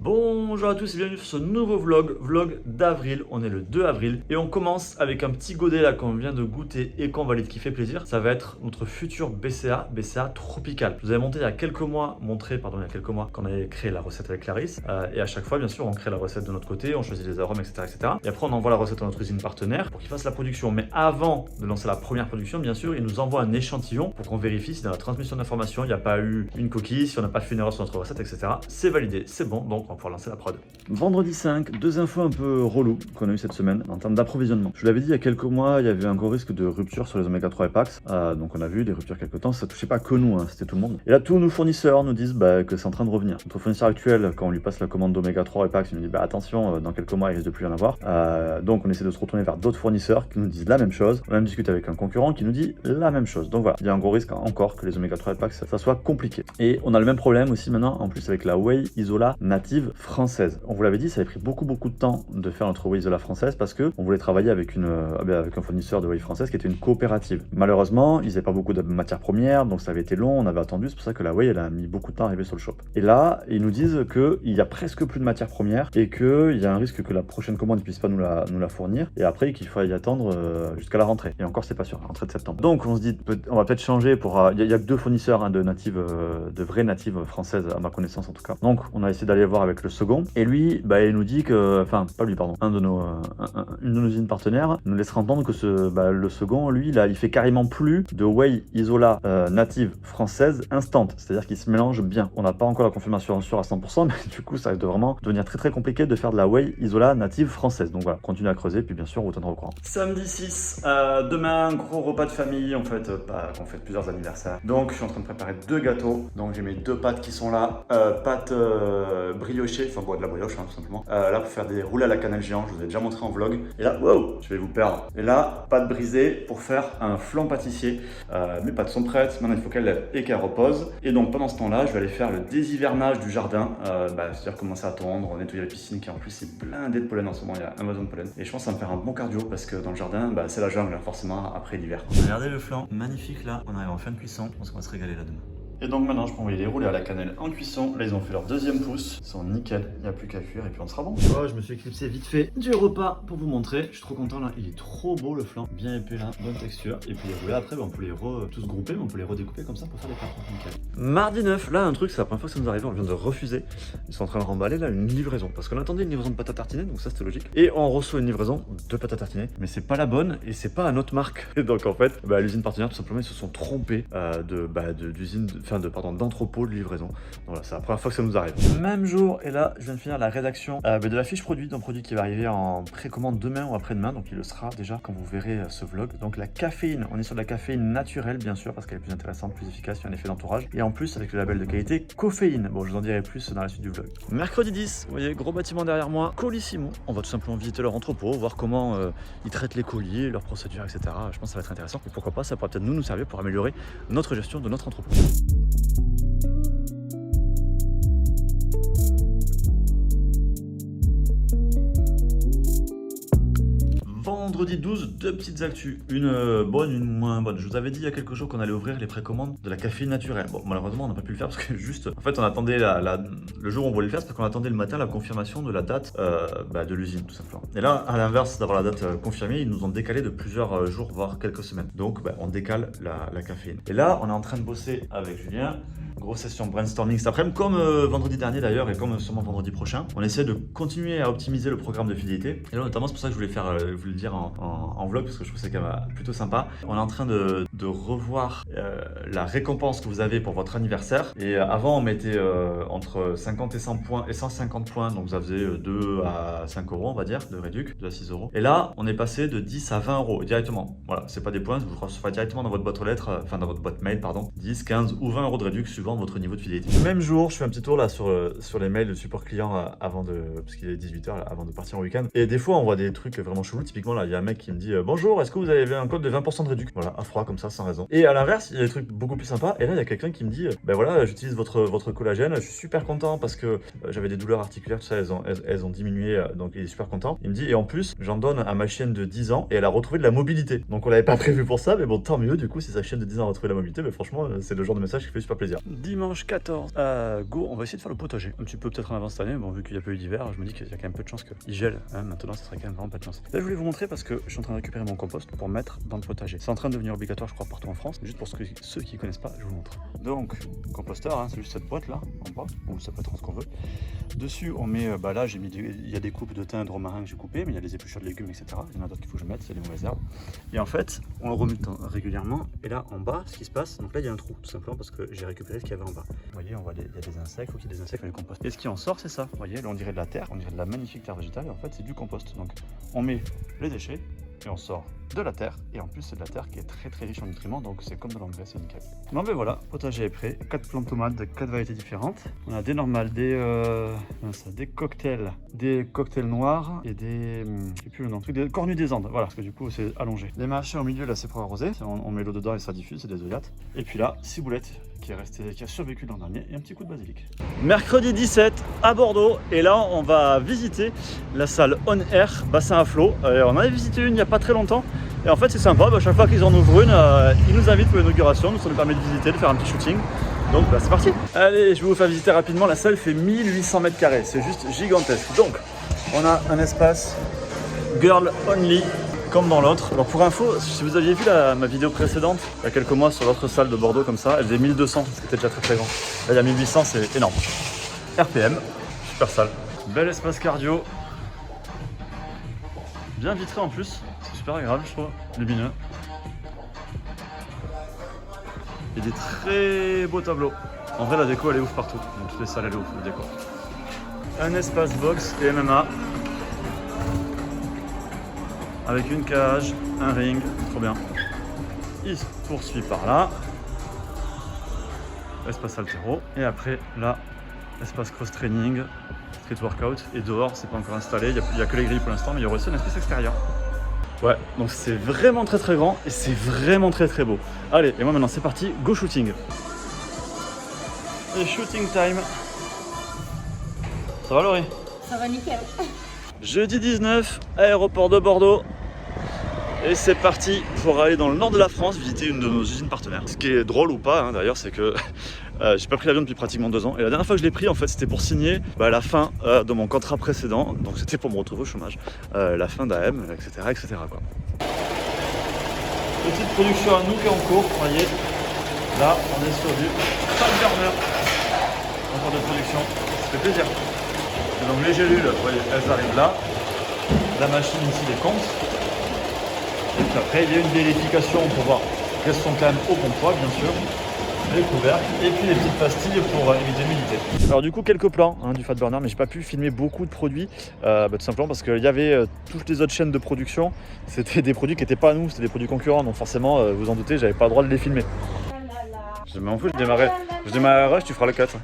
Bonjour à tous et bienvenue sur ce nouveau vlog d'avril. On est le 2 avril et on commence avec un petit godet là qu'on vient de goûter et qu'on valide qui fait plaisir. Ça va être notre futur BCA tropical. Je vous avais montré il y a quelques mois qu'on avait créé la recette avec Clarisse et à chaque fois bien sûr on crée la recette de notre côté, on choisit les arômes etc. Et après on envoie la recette à notre usine partenaire pour qu'ils fassent la production. Mais avant de lancer la première production bien sûr ils nous envoient un échantillon pour qu'on vérifie si dans la transmission d'informations il n'y a pas eu une coquille, si on n'a pas fait une erreur sur notre recette etc. C'est validé, c'est bon, donc on va pouvoir lancer la prod. Vendredi 5, deux infos un peu relou qu'on a eu cette semaine en termes d'approvisionnement. Je vous l'avais dit il y a quelques mois, il y avait un gros risque de rupture sur les oméga 3 et Pax. Donc on a vu des ruptures quelques temps, ça touchait pas que nous, hein, c'était tout le monde. Et là tous nos fournisseurs nous disent que c'est en train de revenir. Notre fournisseur actuel, quand on lui passe la commande d'oméga 3 et Pax, il nous dit attention, dans quelques mois il risque de plus y en avoir. Donc on essaie de se retourner vers d'autres fournisseurs qui nous disent la même chose. On a même discuté avec un concurrent qui nous dit la même chose. Donc voilà, il y a un gros risque encore que les oméga 3 et Pax ça soit compliqué. Et on a le même problème aussi maintenant en plus avec la whey isola native française. On vous l'avait dit, ça avait pris beaucoup de temps de faire notre whey isola française parce que on voulait travailler avec un fournisseur de whey française qui était une coopérative. Malheureusement, ils n'avaient pas beaucoup de matières premières, donc ça avait été long, on avait attendu, c'est pour ça que la whey elle a mis beaucoup de temps à arriver sur le shop. Et là, ils nous disent qu'il y a presque plus de matières premières et qu'il y a un risque que la prochaine commande ne puisse pas nous la fournir et après qu'il faut y attendre jusqu'à la rentrée. Et encore c'est pas sûr, la rentrée de septembre. Donc on se dit on va peut-être changer pour il y a que deux fournisseurs de vraies natives françaises à ma connaissance en tout cas. Donc on a essayé d'aller voir avec le second et lui il nous dit que, enfin pas lui pardon, une de nos usines partenaires nous laissera entendre que le second lui là il fait carrément plus de whey isola native française instant, c'est-à-dire qu'il se mélange bien. On n'a pas encore la confirmation sûre à 100% mais du coup ça risque de vraiment devenir très compliqué de faire de la whey isola native française. Donc voilà, continue à creuser puis bien sûr on vous tiendra au courant. Samedi 6, demain gros repas de famille, on fête plusieurs anniversaires. Donc je suis en train de préparer deux gâteaux. Donc j'ai mes deux pâtes qui sont là, pâtes briochées, enfin de la brioche tout simplement. Là pour faire des roulés à la cannelle géant, je vous ai déjà montré en vlog. Et là, wow, je vais vous perdre. Et là, pâte brisée pour faire un flan pâtissier. Mes pâtes sont prêtes, maintenant il faut qu'elles lèvent et qu'elles reposent. Et donc pendant ce temps-là, je vais aller faire le déshivernage du jardin. C'est-à-dire commencer à tondre, nettoyer la piscine qui en plus est blindée de pollen en ce moment, il y a un besoin de pollen. Et je pense que ça va me faire un bon cardio parce que dans le jardin, c'est la jungle forcément après l'hiver. Regardez le flan, magnifique là, on arrive en fin de cuisson, on va se régaler là demain. Et donc maintenant je peux envoyer les roulés à la cannelle en cuisson. Là ils ont fait leur deuxième pouce, ils sont nickel, il n'y a plus qu'à cuire et puis on sera bon. Oh, je me suis éclipsé vite fait du repas pour vous montrer. Je suis trop content là, il est trop beau le flan, bien épais là, bonne texture. Et puis les roulés après on peut les tous grouper, mais on peut les redécouper comme ça pour faire des cartons nickel. Mardi 9, là un truc, c'est la première fois que ça nous arrive, on vient de refuser. Ils sont en train de remballer là une livraison parce qu'on attendait une livraison de pâte à tartiner, donc ça c'était logique. Et on reçoit une livraison de pâte à tartiner, mais c'est pas la bonne et c'est pas à notre marque. Et donc en fait, l'usine partenaire tout simplement ils se sont trompés d'entrepôt de livraison. Donc voilà, c'est la première fois que ça nous arrive. Même jour, et là, je viens de finir la rédaction de la fiche produit d'un produit qui va arriver en précommande demain ou après-demain, donc il le sera déjà quand vous verrez ce vlog. Donc la caféine, on est sur de la caféine naturelle, bien sûr, parce qu'elle est plus intéressante, plus efficace, il y a un effet d'entourage. Et en plus, avec le label de qualité, Coféine. Bon, je vous en dirai plus dans la suite du vlog. Mercredi 10, vous voyez, gros bâtiment derrière moi, Colissimo. On va tout simplement visiter leur entrepôt, voir comment ils traitent les colis, leurs procédures, etc. Je pense que ça va être intéressant. Et pourquoi pas, ça pourra peut-être nous servir pour améliorer notre gestion de notre entrepôt. Vendredi 12, deux petites actus, une bonne, une moins bonne. Je vous avais dit il y a quelques jours qu'on allait ouvrir les précommandes de la caféine naturelle. Bon, malheureusement, on n'a pas pu le faire parce que juste, en fait, on attendait le jour où on voulait le faire, c'est parce qu'on attendait le matin la confirmation de la date de l'usine, tout simplement. Et là, à l'inverse d'avoir la date confirmée, ils nous ont décalé de plusieurs jours, voire quelques semaines. Donc, on décale la caféine. Et là, on est en train de bosser avec Julien. Grosse session brainstorming cet après-midi, comme vendredi dernier d'ailleurs et comme sûrement vendredi prochain. On essaie de continuer à optimiser le programme de fidélité. Et là notamment c'est pour ça que je voulais vous le dire en vlog parce que je trouve que c'est quand même plutôt sympa. On est en train de revoir la récompense que vous avez pour votre anniversaire. Et avant on mettait entre 50 et 100 points et 150 points. Donc ça faisait 2 à 5 euros on va dire de réduc, 2 à 6 euros. Et là on est passé de 10 à 20 euros directement. Voilà, c'est pas des points, vous recevrez directement dans votre boîte aux lettres, enfin dans votre boîte mail pardon, 10, 15 ou 20 euros de réduc suivant votre niveau de fidélité. Même jour, je fais un petit tour là sur les mails de support client parce qu'il est 18h avant de partir en week-end. Et des fois, on voit des trucs vraiment chelous. Typiquement, là, il y a un mec qui me dit bonjour, est-ce que vous avez un code de 20% de réduc? Voilà, à froid comme ça, sans raison. Et à l'inverse, il y a des trucs beaucoup plus sympas. Et là, il y a quelqu'un qui me dit voilà, j'utilise votre collagène, je suis super content parce que j'avais des douleurs articulaires, tout ça, elles ont diminué, donc il est super content. Il me dit et en plus, j'en donne à ma chienne de 10 ans et elle a retrouvé de la mobilité. Donc on l'avait pas prévu pour ça, mais bon, tant mieux. Du coup, si sa chienne de 10 ans a retrouvé la mobilité, mais franchement, c'est le genre de message qui fait super plaisir. Dimanche 14. Go, on va essayer de faire le potager. Un petit peu peut-être en avance cette année. Bon, vu qu'il n'y a pas eu d'hiver, je me dis qu'il y a quand même peu de chances qu'il gèle. Hein. Maintenant, ça serait quand même vraiment pas de chance. Là, je voulais vous montrer parce que je suis en train de récupérer mon compost pour mettre dans le potager. C'est en train de devenir obligatoire, je crois, partout en France. Juste pour ceux qui ne connaissent pas, je vous montre. Donc, composteur, hein, c'est juste cette boîte là, en bas, ou ça peut être ce qu'on veut. Dessus, on met, là, j'ai mis il y a des coupes de thym, de romarin que j'ai coupées, mais il y a des épluchures de légumes, etc. Il y en a d'autres qu'il faut que je mette, c'est des mauvaises herbes. Et en fait, on le remet régulièrement. Et là, en bas, ce qui se passe, donc là, il y a un trou, tout simplement parce que j'ai récupéré ce qu'il y avait en bas. Vous voyez, il y a des insectes, il faut qu'il y ait des insectes dans les composts. Et ce qui en sort, c'est ça. Vous voyez, là, on dirait de la terre, on dirait de la magnifique terre végétale. Et en fait, c'est du compost. Donc, on met les déchets et on sort de la terre. Et en plus, c'est de la terre qui est très très riche en nutriments. Donc, c'est comme de l'engrais, c'est nickel. Bon, ben voilà, potager est prêt. 4 plantes de tomates de 4 variétés différentes. On a des normales, des cocktails noirs et des. Je sais plus le nom, des cornues des Andes. Voilà, parce que du coup, c'est allongé. Les machins au milieu, là, c'est pour arroser. On met l'eau dedans et ça diffuse, c'est des œillades. Et puis là, ciboulette qui a survécu l'an dernier et un petit coup de basilic. Mercredi 17 à Bordeaux et là on va visiter la salle On Air Bassin à Flot. On en avait visité une il n'y a pas très longtemps et en fait c'est sympa, chaque fois qu'ils en ouvrent une, ils nous invitent pour l'inauguration, nous ça nous permet de visiter, de faire un petit shooting. Donc c'est parti. Allez, je vais vous faire visiter rapidement, la salle fait 1800 mètres carrés, c'est juste gigantesque. Donc on a un espace girl only comme dans l'autre. Alors pour info, si vous aviez vu ma vidéo précédente, il y a quelques mois sur l'autre salle de Bordeaux comme ça, elle faisait 1200, c'était déjà très très grand. Là il y a 1800, c'est énorme. RPM, super salle. Bel espace cardio. Bien vitré en plus, c'est super agréable je trouve, lumineux. Et des très beaux tableaux. En vrai la déco elle est ouf partout, donc toutes les salles elle est ouf, la déco. Un espace box et MMA. Avec une cage, un ring, trop bien. Il se poursuit par là. Espace haltéro. Et après, là, espace cross-training, street workout. Et dehors, c'est pas encore installé. Il n'y a que les grilles pour l'instant, mais il y aura aussi un espace extérieur. Ouais, donc c'est vraiment très très grand et c'est vraiment très très beau. Allez, et moi maintenant, c'est parti, go shooting. Et shooting time. Ça va Laurie? Ça va nickel. Jeudi 19, aéroport de Bordeaux. Et c'est parti pour aller dans le nord de la France visiter une de nos usines partenaires. Ce qui est drôle ou pas hein, d'ailleurs, c'est que j'ai pas pris l'avion depuis pratiquement 2 ans. Et la dernière fois que je l'ai pris, en fait, c'était pour signer la fin de mon contrat précédent. Donc c'était pour me retrouver au chômage. La fin d'AM, etc. etc. quoi. Petite production à nous qui est en cours, vous voyez. Là, on est sur du fat burner. Encore de production, ça fait plaisir. Et donc les gélules, vous voyez, elles arrivent là. La machine ici les compte. Et puis après, il y a une vérification pour voir qu'elles sont quand même au bon poids, bien sûr. Les couvercles et puis les petites pastilles pour éviter l'humidité. Alors du coup, quelques plans du Fat Burner, mais j'ai pas pu filmer beaucoup de produits, tout simplement parce qu'il y avait toutes les autres chaînes de production. C'était des produits qui n'étaient pas à nous, c'était des produits concurrents, donc forcément, vous en doutez, j'avais pas le droit de les filmer. Je m'en fous, je démarrais à rush, tu feras le 4.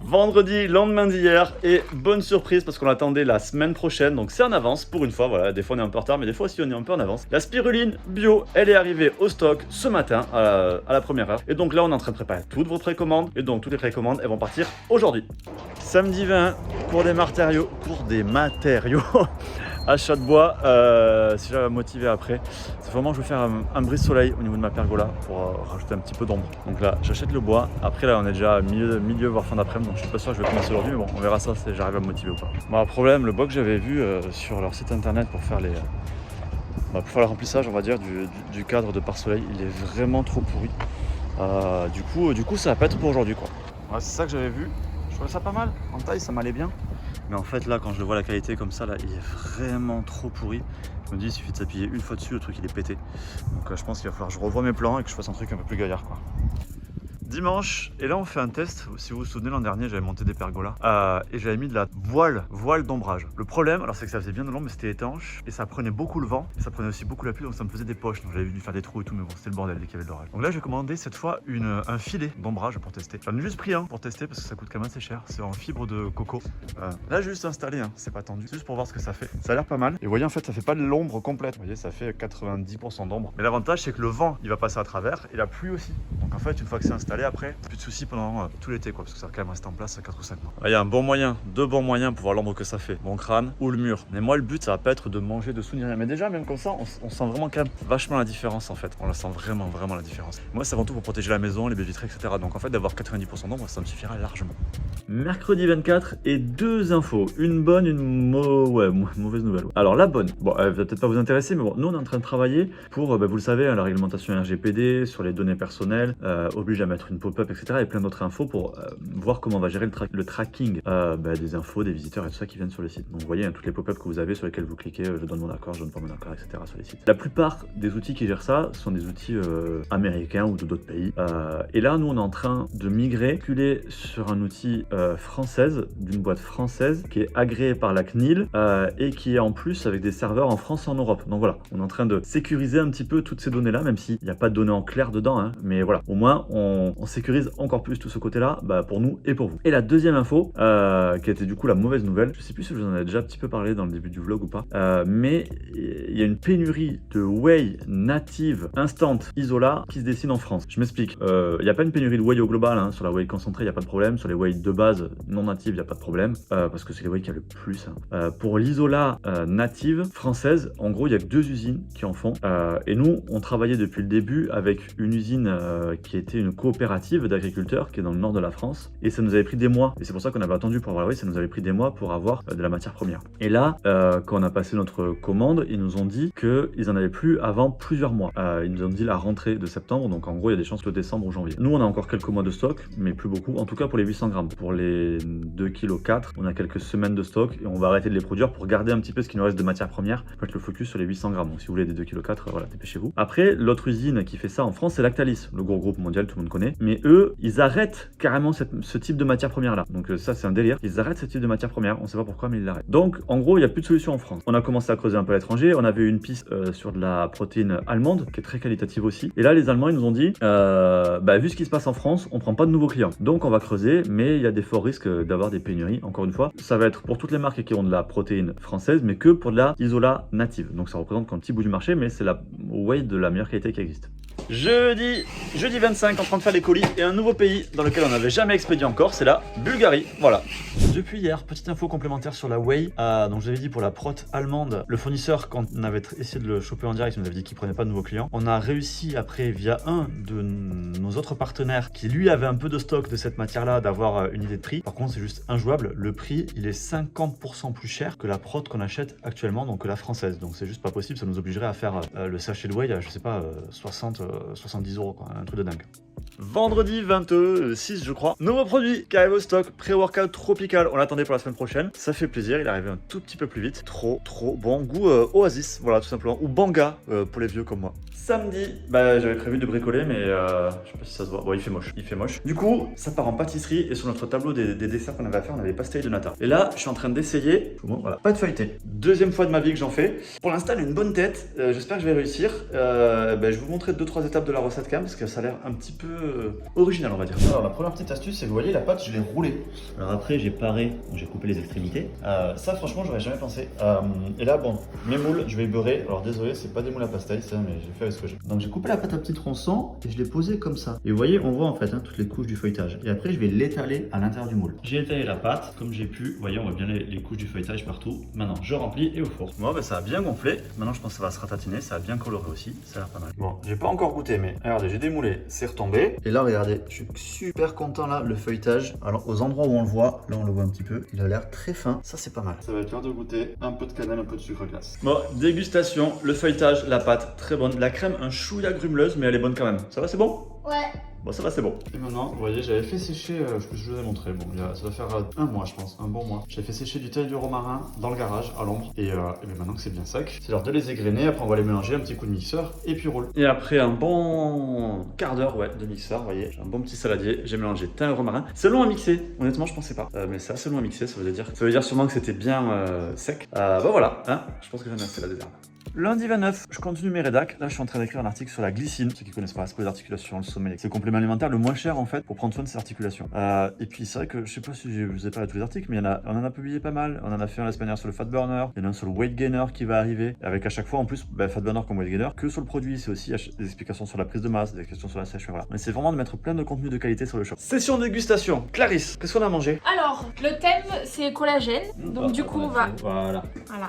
Vendredi, lendemain d'hier, et bonne surprise parce qu'on l'attendait la semaine prochaine, donc c'est en avance pour une fois, voilà, des fois on est un peu en retard, mais des fois aussi on est un peu en avance. La spiruline bio, elle est arrivée au stock ce matin à la première heure, et donc là on est en train de préparer toutes vos précommandes, et donc toutes les précommandes elles vont partir aujourd'hui. Samedi 20 pour des matériaux. Achat de bois, si j'avais motivé après, c'est vraiment que je vais faire un brise-soleil au niveau de ma pergola pour rajouter un petit peu d'ombre. Donc là, j'achète le bois. Après là, on est déjà milieu voire fin d'après-midi, donc je suis pas sûr que je vais commencer aujourd'hui, mais bon, on verra ça si j'arrive à me motiver ou pas. Bon, problème, le bois que j'avais vu sur leur site internet pour faire le remplissage, on va dire, du cadre de pare-soleil, il est vraiment trop pourri. Du coup, ça va pas être pour aujourd'hui, quoi. Ouais, c'est ça que j'avais vu. Je trouvais ça pas mal. En taille, ça m'allait bien. Mais en fait là quand je le vois la qualité comme ça là, il est vraiment trop pourri. Je me dis il suffit de s'appuyer une fois dessus, le truc il est pété. Donc je pense qu'il va falloir que je revoie mes plans et que je fasse un truc un peu plus gaillard quoi. Dimanche, et là on fait un test. Si vous vous souvenez, l'an dernier j'avais monté des pergolas et j'avais mis de la voile d'ombrage. Le problème, alors c'est que ça faisait bien de l'ombre mais c'était étanche et ça prenait beaucoup le vent et ça prenait aussi beaucoup la pluie, donc ça me faisait des poches, donc j'avais dû faire des trous et tout, mais bon c'était le bordel dès qu'il y avait de l'orage. Donc là j'ai commandé cette fois un filet d'ombrage pour tester. J'en ai juste pris un pour tester parce que ça coûte quand même assez cher, c'est en fibre de coco. Là j'ai juste installé, hein. C'est pas tendu, c'est juste pour voir ce que ça fait. Ça a l'air pas mal, et vous voyez en fait ça fait pas de l'ombre complète, vous voyez ça fait 90% d'ombre. Mais l'avantage c'est que le vent il va passer à travers et la pluie aussi. Donc en fait une fois que c'est installé, s'installer après. Plus de soucis pendant tout l'été quoi, parce que ça va quand même rester en place 4 ou 5 mois. Il y a un bon moyen, deux bons moyens pour voir l'ombre que ça fait. Mon crâne ou le mur. Mais moi le but ça va pas être de manger dessous ni rien. Mais déjà même comme ça, on sent vraiment quand même vachement la différence en fait. On la sent vraiment la différence. Moi c'est avant tout pour protéger la maison, les baies vitrées, etc. Donc en fait d'avoir 90% d'ombre, ça me suffira largement. Mercredi 24 et deux infos. Une bonne, une mauvaise nouvelle. Alors la bonne, bon elle va peut-être pas vous intéresser, mais bon, nous on est en train de travailler pour, vous le savez, la réglementation RGPD sur les données personnelles, oblige à mettre une pop-up, etc. et plein d'autres infos pour voir comment on va gérer le tracking des infos, des visiteurs et tout ça qui viennent sur le site. Donc vous voyez, hein, toutes les pop-up que vous avez sur lesquelles vous cliquez, je donne mon accord, je donne pas mon accord, etc. sur les sites. La plupart des outils qui gèrent ça sont des outils américains ou d'autres pays. Et là, nous on est en train de migrer, reculer sur un outil française, d'une boîte française qui est agréée par la CNIL et qui est en plus avec des serveurs en France et en Europe. Donc voilà, on est en train de sécuriser un petit peu toutes ces données-là, même s'il n'y a pas de données en clair dedans, hein, mais voilà, au moins on sécurise encore plus tout ce côté-là pour nous et pour vous. Et la deuxième info, qui a été du coup la mauvaise nouvelle, je sais plus si je vous en ai déjà un petit peu parlé dans le début du vlog ou pas, mais il y a une pénurie de whey native instant Isola qui se dessine en France. Je m'explique, il n'y a pas une pénurie de whey au global, hein, sur la whey concentrée il n'y a pas de problème, sur les whey de base non natives il n'y a pas de problème, parce que c'est les whey qu'il y a le plus. Hein. Pour l'Isola native française, en gros il y a que 2 usines qui en font, et nous on travaillait depuis le début avec une usine qui était une coopérative d'agriculteurs qui est dans le nord de la France, et ça nous avait pris des mois, et c'est pour ça qu'on avait attendu pour avoir la whey, ça nous avait pris des mois pour avoir de la matière première. Et là, quand on a passé notre commande, ils nous ont dit qu'ils en avaient plus avant plusieurs mois. Ils nous ont dit la rentrée de septembre, donc en gros il y a des chances de décembre ou janvier. Nous on a encore quelques mois de stock, mais plus beaucoup, en tout cas pour les 800 grammes. Pour les 2,4 kg, on a quelques semaines de stock et on va arrêter de les produire pour garder un petit peu ce qui nous reste de matière première, pour mettre le focus sur les 800 grammes. Donc si vous voulez des 2,4 kg, voilà, dépêchez-vous. Après, l'autre usine qui fait ça en France, c'est Lactalis, le gros groupe mondial, tout le monde connaît. Mais eux, ils arrêtent carrément ce type de matière première là. Donc ça c'est un délire. Ils arrêtent ce type de matière première, on sait pas pourquoi, mais ils l'arrêtent. Donc en gros, il n'y a plus de solution en France. On a commencé à creuser un peu à l'étranger, on avait eu une piste sur de la protéine allemande, qui est très qualitative aussi. Et là, les Allemands, ils nous ont dit, vu ce qui se passe en France, on prend pas de nouveaux clients. Donc on va creuser, mais il y a des forts risques d'avoir des pénuries. Encore une fois, ça va être pour toutes les marques qui ont de la protéine française, mais que pour de la Isola native. Donc ça représente qu'un petit bout du marché, mais c'est la whey de la meilleure qualité qui existe. Jeudi 25, en train de faire les colis et un nouveau pays dans lequel on n'avait jamais expédié encore, c'est la Bulgarie. Voilà. Depuis hier, petite info complémentaire sur la whey. Donc je vous avais dit pour la prot allemande, le fournisseur, quand on avait essayé de le choper en direct, il nous avait dit qu'il prenait pas de nouveaux clients. On a réussi après via un de nos autres partenaires qui lui avait un peu de stock de cette matière-là d'avoir une idée de prix. Par contre, c'est juste injouable. Le prix, il est 50% plus cher que la prot qu'on achète actuellement, donc que la française. Donc c'est juste pas possible. Ça nous obligerait à faire le sachet de whey à, je sais pas, 70 €, quoi, un truc de dingue. Vendredi 26 je crois, nouveau produit qui arrive au stock, pré-workout tropical, on l'attendait pour la semaine prochaine, ça fait plaisir, il est arrivé un tout petit peu plus vite, trop bon, goût Oasis, voilà tout simplement, ou Banga pour les vieux comme moi. Samedi, j'avais prévu de bricoler mais je sais pas si ça se voit, bon il fait moche. Du coup, ça part en pâtisserie et sur notre tableau des desserts qu'on avait à faire, on avait pastel de nata. Et là, je suis en train d'essayer, voilà, pas de feuilleté. Deuxième fois de ma vie que j'en fais. Pour l'instant, elle a une bonne tête, j'espère que je vais réussir. Je vais vous montrer 2-3 étapes de la recette quand même parce que ça a l'air un petit peu original on va dire. Alors la première petite astuce c'est que vous voyez la pâte je l'ai roulée. Alors après j'ai paré, j'ai coupé les extrémités. Ça franchement j'aurais jamais pensé. Et là bon, mes moules je vais beurrer. Alors désolé c'est pas des moules à pasteille ça mais j'ai fait avec ce que j'ai. Donc j'ai coupé la pâte à petits tronçons et je l'ai posée comme ça. Et vous voyez on voit en fait toutes les couches du feuilletage. Et après je vais l'étaler à l'intérieur du moule. J'ai étalé la pâte comme j'ai pu. Vous voyez on voit bien les couches du feuilletage partout. Maintenant je remplis et au four. Bon ça a bien gonflé. Maintenant je pense que ça va se ratatiner. Ça a bien coloré aussi. Ça a l'air pas mal. Bon j'ai pas encore goûté mais regardez j'ai démoulé, c'est retombé. Et là regardez, je suis super content là, le feuilletage. Alors aux endroits où on le voit, là on le voit un petit peu, il a l'air très fin, ça c'est pas mal. Ça va être l'heure de goûter, un peu de cannelle, un peu de sucre glace. Bon, dégustation, le feuilletage, la pâte, très bonne. La crème, un chouïa grumeleuse, mais elle est bonne quand même. Ça va, c'est bon? Ouais. Bon, ça va, c'est bon. Et maintenant, vous voyez, j'avais fait sécher, je vous ai montré, bon, ça doit faire un mois, je pense, un bon mois. J'ai fait sécher du thé et du romarin dans le garage, à l'ombre. Et maintenant que c'est bien sec, c'est l'heure de les égrener. Après, on va les mélanger, un petit coup de mixeur, et puis roule. Et après un bon quart d'heure, de mixeur, vous voyez, j'ai un bon petit saladier. J'ai mélangé thé et romarin. C'est long à mixer, honnêtement, je pensais pas. Mais c'est assez long à mixer, ça veut dire sûrement que c'était bien sec. Voilà, hein, je pense que j'en ai assez la désert. Lundi 29, je continue mes rédacs. Là, je suis en train d'écrire un article sur la glycine. Ceux qui connaissent pas, c'est pour les articulations, le sommeil. C'est le complément alimentaire le moins cher en fait pour prendre soin de ses articulations. Et puis c'est vrai que je sais pas si je vous ai parlé de tous les articles, mais on en a publié pas mal. On en a fait un la semaine dernière sur le fat burner. Il y en a un sur le weight gainer qui va arriver. Avec à chaque fois en plus, fat burner comme weight gainer, que sur le produit. C'est aussi des explications sur la prise de masse, des questions sur la sèche. Voilà. On essaie vraiment de mettre plein de contenu de qualité sur le shop. Session dégustation. Clarisse, qu'est-ce qu'on a mangé? Alors, le thème c'est collagène. Donc du coup, on va. Voilà.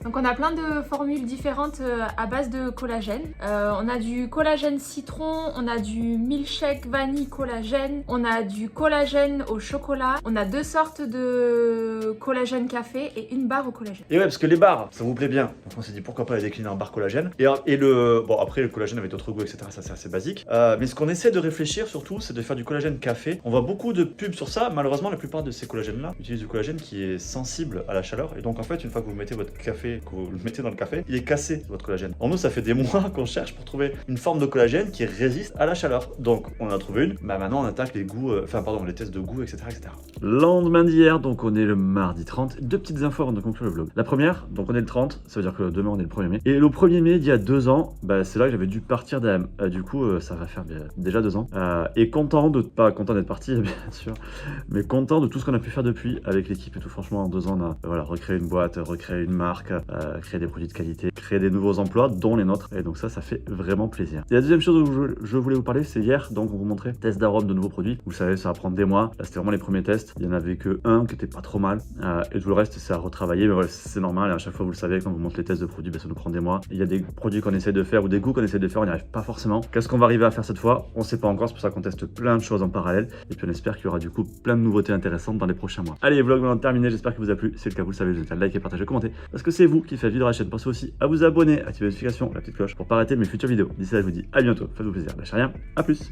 Donc on a plein de formules différentes à base de collagène. On a du collagène citron, on a du milkshake vanille collagène, on a du collagène au chocolat, on a 2 sortes de collagène café et une barre au collagène. Et ouais, parce que les barres, ça vous plaît bien. Donc on s'est dit pourquoi pas les décliner en barre collagène. Bon, après le collagène avec d'autres goûts, etc. Ça c'est assez basique. Mais ce qu'on essaie de réfléchir surtout, c'est de faire du collagène café. On voit beaucoup de pubs sur ça. Malheureusement, la plupart de ces collagènes-là utilisent du collagène qui est sensible à la chaleur. Et donc en fait, une fois que vous mettez votre café, que vous le mettez dans le café, il est cassé votre collagène. En nous, ça fait des mois qu'on cherche pour trouver une forme de collagène qui résiste à la chaleur. Donc on en a trouvé une. Maintenant on attaque les goûts, les tests de goût, etc., etc. Lendemain d'hier, donc on est le mardi 30. 2 petites infos avant de conclure le vlog. La première, donc on est le 30, ça veut dire que demain on est le 1er mai. Et le 1er mai, d'il y a 2 ans, c'est là que j'avais dû partir d'AM. Du coup, ça va faire déjà 2 ans. Et pas content d'être parti, bien sûr, mais content de tout ce qu'on a pu faire depuis avec l'équipe et tout. Franchement, en 2 ans, on a recréé une boîte, recréé une marque, créé des produits de qualité, créé des nouveaux emplois, dont les nôtres. Et donc ça fait vraiment plaisir. Et la deuxième chose dont je voulais vous parler, c'est hier, donc on vous montrait test d'arôme de nouveaux produits. Vous savez, ça va prendre des mois. Là, c'était vraiment les premiers tests. Il y en avait que un qui était pas trop mal. Et tout le reste, c'est à retravailler. Mais voilà, c'est normal. Et à chaque fois, vous le savez, quand on vous montre les tests de produits, ça nous prend des mois. Il y a des produits qu'on essaie de faire ou des goûts qu'on essaie de faire, on n'y arrive pas forcément. Qu'est-ce qu'on va arriver à faire cette fois? On sait pas encore. C'est pour ça qu'on teste plein de choses en parallèle. Et puis on espère qu'il y aura du coup plein de nouveautés intéressantes dans les prochains mois. Allez, vlog maintenant terminé. J'espère qu'il vous a plu. Si c'est le cas, vous le savez, n'hésitez pas à liker, partager, commenter. Parce que c'est vous qui faites vivre la chaîne. Pensez aussi à vous abonner, activer les notifications, la petite cloche pour pas rater mes futures vidéos. D'ici là, je vous dis à bientôt. Faites-vous plaisir. Lâchez rien. À plus.